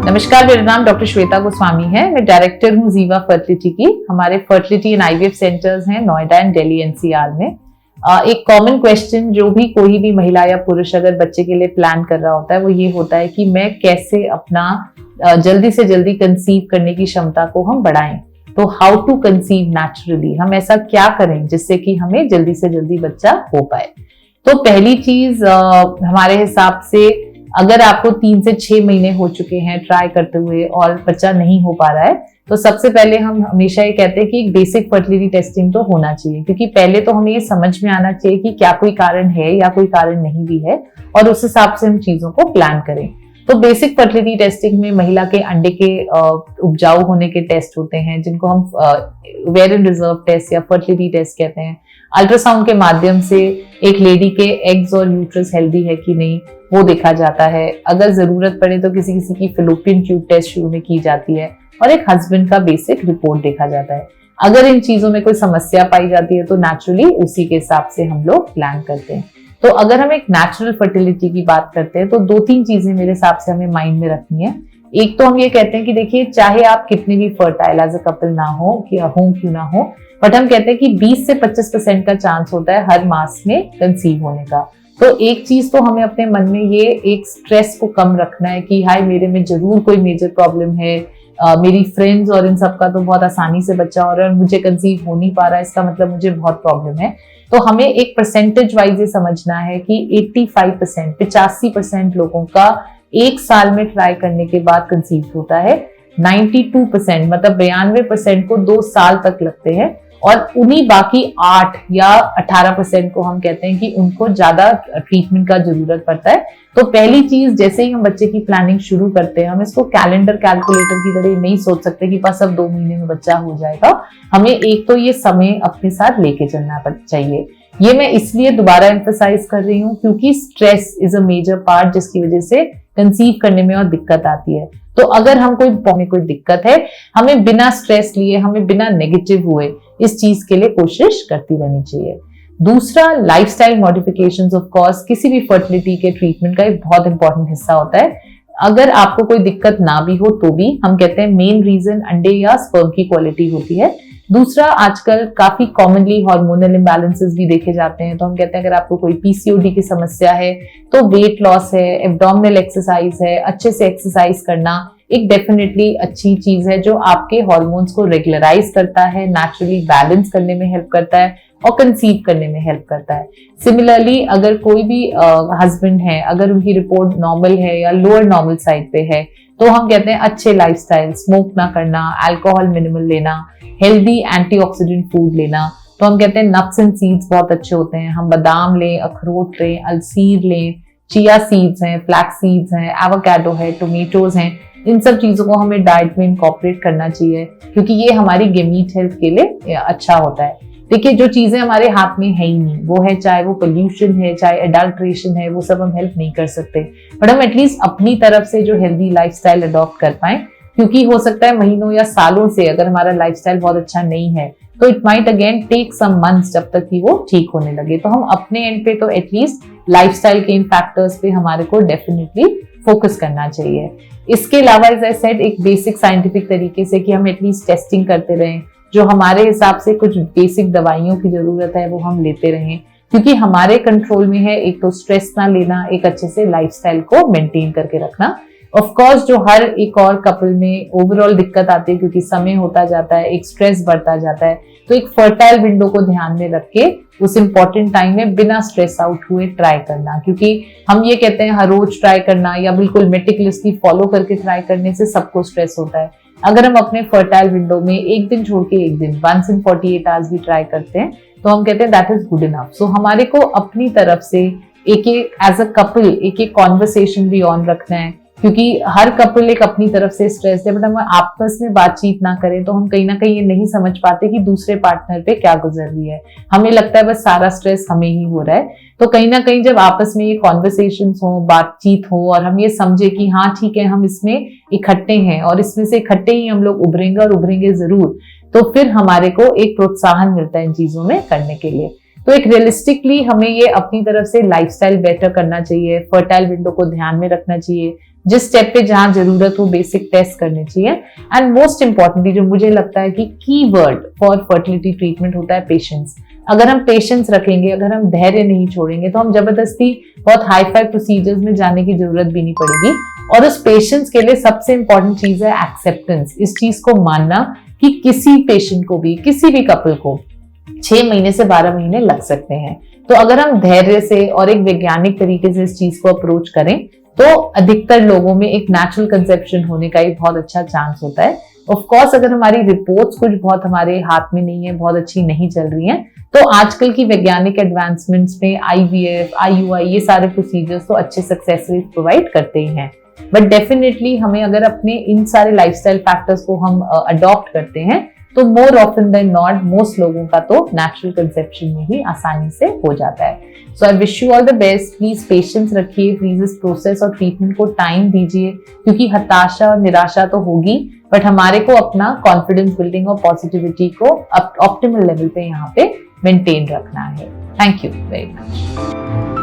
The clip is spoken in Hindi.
नमस्कार, मेरा नाम डॉक्टर श्वेता गोस्वामी है। मैं डायरेक्टर हूँ जीवा फर्टिलिटी की। हमारे फर्टिलिटी एंड आईवीएफ सेंटर्स हैं नोएडा एंड दिल्ली एनसीआर में। एक कॉमन क्वेश्चन जो भी कोई भी महिला या पुरुष अगर बच्चे के लिए प्लान कर रहा होता है वो ये होता है कि मैं कैसे अपना जल्दी से जल्दी कंसीव करने की क्षमता को हम बढ़ाएं। तो हाउ टू कंसीव नेचुरली, हम ऐसा क्या करें जिससे कि हमें जल्दी से जल्दी बच्चा हो पाए। तो पहली चीज हमारे हिसाब से, अगर आपको 3 से 6 महीने हो चुके हैं ट्राई करते हुए और बच्चा नहीं हो पा रहा है, तो सबसे पहले हम हमेशा ये कहते हैं कि एक बेसिक फर्टिलिटी टेस्टिंग तो होना चाहिए, क्योंकि पहले तो हमें ये समझ में आना चाहिए कि क्या कोई कारण है या कोई कारण नहीं भी है, और उस हिसाब से हम चीजों को प्लान करें। तो बेसिक फर्टिलिटी टेस्टिंग में महिला के अंडे के उपजाऊ होने के टेस्ट होते हैं, जिनको हम ओवेरियन रिजर्व टेस्ट या फर्टिलिटी टेस्ट कहते हैं। अल्ट्रासाउंड के माध्यम से एक लेडी के एग्स और यूट्रस हेल्दी है कि नहीं वो देखा जाता है। अगर जरूरत पड़े तो किसी किसी की फेलोपियन ट्यूब टेस्ट शुरू में की जाती है, और एक हस्बैंड का बेसिक रिपोर्ट देखा जाता है। अगर इन चीजों में कोई समस्या पाई जाती है तो नेचुरली उसी के हिसाब से हम लोग प्लान करते हैं। तो अगर हम एक नेचुरल फर्टिलिटी की बात करते हैं तो 2-3 चीजें मेरे हिसाब से हमें माइंड में रखनी है। एक तो हम ये कहते हैं कि देखिए, चाहे आप कितने भी फर्टाइल एज अ कपल ना हो क्यों ना हो, बट हम कहते हैं कि 20 से 25% का चांस होता है हर मास में कंसीव होने का। तो एक चीज तो हमें अपने मन में ये एक स्ट्रेस को कम रखना है कि हाय मेरे में जरूर कोई मेजर प्रॉब्लम है, मेरी फ्रेंड्स और इन सब का तो बहुत आसानी से बच्चा हो रहा है और मुझे कंसीव हो नहीं पा रहा है, इसका मतलब मुझे बहुत प्रॉब्लम है। तो हमें एक परसेंटेज वाइज ये समझना है कि 85% लोगों का 1 साल में ट्राई करने के बाद कंसीव होता है। 92% मतलब 92% को 2 साल तक लगते हैं, और उन्हीं बाकी 8 या 18% को हम कहते हैं कि उनको ज्यादा ट्रीटमेंट का जरूरत पड़ता है। तो पहली चीज, जैसे ही हम बच्चे की प्लानिंग शुरू करते हैं, हम इसको कैलेंडर कैलकुलेटर की तरह नहीं सोच सकते कि बस अब 2 महीने में बच्चा हो जाएगा। हमें एक तो ये समय अपने साथ लेके चलना चाहिए। ये मैं इसलिए दोबारा एम्फसाइज कर रही हूँ क्योंकि stress is a major part, जिसकी वजह से कंसीव करने में और दिक्कत आती है। तो अगर हम कोई दिक्कत है, हमें बिना स्ट्रेस लिए, हमें बिना नेगेटिव हुए इस चीज के लिए कोशिश करती रहनी चाहिए। दूसरा, लाइफस्टाइल मॉडिफिकेशंस ऑफ कोर्स किसी भी फर्टिलिटी के ट्रीटमेंट का एक बहुत इंपॉर्टेंट हिस्सा होता है। अगर आपको कोई दिक्कत ना भी हो तो भी हम कहते हैं मेन रीजन अंडे या स्पर्म की क्वालिटी होती है। दूसरा, आजकल काफी कॉमनली हार्मोनल इम्बैलेंसेस भी देखे जाते हैं। तो हम कहते हैं अगर आपको कोई पीसीओडी की समस्या है तो वेट लॉस है, एब्डोमिनल एक्सरसाइज है, अच्छे से एक्सरसाइज करना एक डेफिनेटली अच्छी चीज है जो आपके हार्मोन्स को रेगुलराइज करता है, नेचुरली बैलेंस करने में हेल्प करता है और कंसीव करने में हेल्प करता है। सिमिलरली, अगर कोई भी हस्बैंड है, अगर उनकी रिपोर्ट नॉर्मल है या लोअर नॉर्मल साइड पे है, तो हम कहते हैं अच्छे लाइफस्टाइल, स्मोक ना करना, अल्कोहल मिनिमल लेना, हेल्दी एंटीऑक्सीडेंट फूड लेना। तो हम कहते हैं नट्स एंड सीड्स बहुत अच्छे होते हैं। हम बादाम लें, अखरोट लें, अलसीर लें, चिया सीड्स हैं, फ्लैक्स सीड्स हैं, एवोकाडो है, टोमेटोज हैं। इन सब चीजों को हमें डाइट में इनकॉर्पोरेट करना चाहिए, क्योंकि ये हमारी गेमीट हेल्थ के लिए अच्छा होता है। देखिए, जो चीजें हमारे हाथ में है ही नहीं, वो है चाहे वो पोल्यूशन है, चाहे एडल्ट्रेशन है, वो सब हम हेल्प नहीं कर सकते, बट हम एटलीस्ट अपनी तरफ से जो हेल्दी लाइफस्टाइल अडॉप्ट कर पाए। क्योंकि हो सकता है महीनों या सालों से अगर हमारा लाइफस्टाइल बहुत अच्छा नहीं है तो it might again take some months जब तक कि वो ठीक होने लगे। तो हम अपने एंड पे तो एटलीस्ट लाइफस्टाइल के इन फैक्टर्स पे हमारे को डेफिनेटली फोकस करना चाहिए। इसके अलावा एज आई सेड, एक बेसिक साइंटिफिक तरीके से कि हम एटलीस्ट टेस्टिंग करते रहें, जो हमारे हिसाब से कुछ बेसिक दवाइयों की जरूरत है वो हम लेते रहें, क्योंकि हमारे कंट्रोल में है एक तो स्ट्रेस ना लेना, एक अच्छे से लाइफस्टाइल को मेंटेन करके रखना। ऑफ कोर्स जो हर एक और कपल में ओवरऑल दिक्कत आती है, क्योंकि समय होता जाता है, एक स्ट्रेस बढ़ता जाता है, तो एक फर्टाइल विंडो को ध्यान में रख के उस इंपॉर्टेंट टाइम में बिना स्ट्रेस आउट हुए ट्राई करना। क्योंकि हम ये कहते हैं हर रोज ट्राई करना या बिल्कुल मेटिकुलसली फॉलो करके ट्राई करने से सबको स्ट्रेस होता है। अगर हम अपने फर्टाइल विंडो में एक दिन छोड़ के एक दिन, 1 in 48 आवर्स भी ट्राई करते हैं, तो हम कहते हैं दैट इज गुड इनफ। सो हमारे को अपनी तरफ से एक एज अ कपल एक कॉन्वर्सेशन भी ऑन रखना है, क्योंकि हर कपल एक अपनी तरफ से स्ट्रेस है, बट हम आपस में बातचीत ना करें तो हम कहीं ना कहीं ये नहीं समझ पाते कि दूसरे पार्टनर पे क्या गुजर रही है। हमें लगता है बस सारा स्ट्रेस हमें ही हो रहा है। तो कहीं ना कहीं जब आपस में ये कॉन्वर्सेशंस हो, बातचीत हो, और हम ये समझे कि हाँ ठीक है, हम इसमें इकट्ठे हैं और इसमें से इकट्ठे ही हम लोग उभरेंगे और उभरेंगे जरूर, तो फिर हमारे को एक प्रोत्साहन मिलता है इन चीजों में करने के लिए। तो एक रियलिस्टिकली हमें ये अपनी तरफ से लाइफस्टाइल बेटर करना चाहिए, फर्टाइल विंडो को ध्यान में रखना चाहिए, जिस स्टेप पे जहां जरूरत हो बेसिक टेस्ट करने चाहिए। एंड मोस्ट इंपॉर्टेंटली जो मुझे लगता है कि की वर्ड फॉर फर्टिलिटी ट्रीटमेंट होता है पेशेंस। अगर हम पेशेंस रखेंगे, अगर हम धैर्य नहीं छोड़ेंगे, तो हम जबरदस्ती बहुत हाई फाई प्रोसीजर्स में जाने की जरूरत भी नहीं पड़ेगी। और उस पेशेंस के लिए सबसे इंपॉर्टेंट चीज है एक्सेप्टेंस, इस चीज को मानना कि किसी पेशेंट को भी, किसी भी कपल को 6 महीने से 12 महीने लग सकते हैं। तो अगर हम धैर्य से और एक वैज्ञानिक तरीके से इस चीज को अप्रोच करें तो अधिकतर लोगों में एक नेचुरल कंसेप्शन होने का एक बहुत अच्छा चांस होता है। ऑफ कोर्स अगर हमारी रिपोर्ट्स कुछ बहुत हमारे हाथ में नहीं है, बहुत अच्छी नहीं चल रही हैं, तो आजकल की वैज्ञानिक एडवांसमेंट्स में IVF, IUI ये सारे प्रोसीजर्स तो अच्छे सक्सेस रेट प्रोवाइड करते ही हैं। बट डेफिनेटली हमें अगर अपने इन सारे लाइफस्टाइल फैक्टर्स को हम अडॉप्ट करते हैं तो more often than not most लोगों का तो नेचुरल कंसेप्शन में ही आसानी से हो जाता है। So I wish you all the best. Please patience रखिए, प्लीज इस प्रोसेस और ट्रीटमेंट को टाइम दीजिए, क्योंकि हताशा और निराशा तो होगी, बट हमारे को अपना कॉन्फिडेंस बिल्डिंग और पॉजिटिविटी को ऑप्टिमल लेवल पे यहाँ पे मेंटेन रखना है। Thank you very much.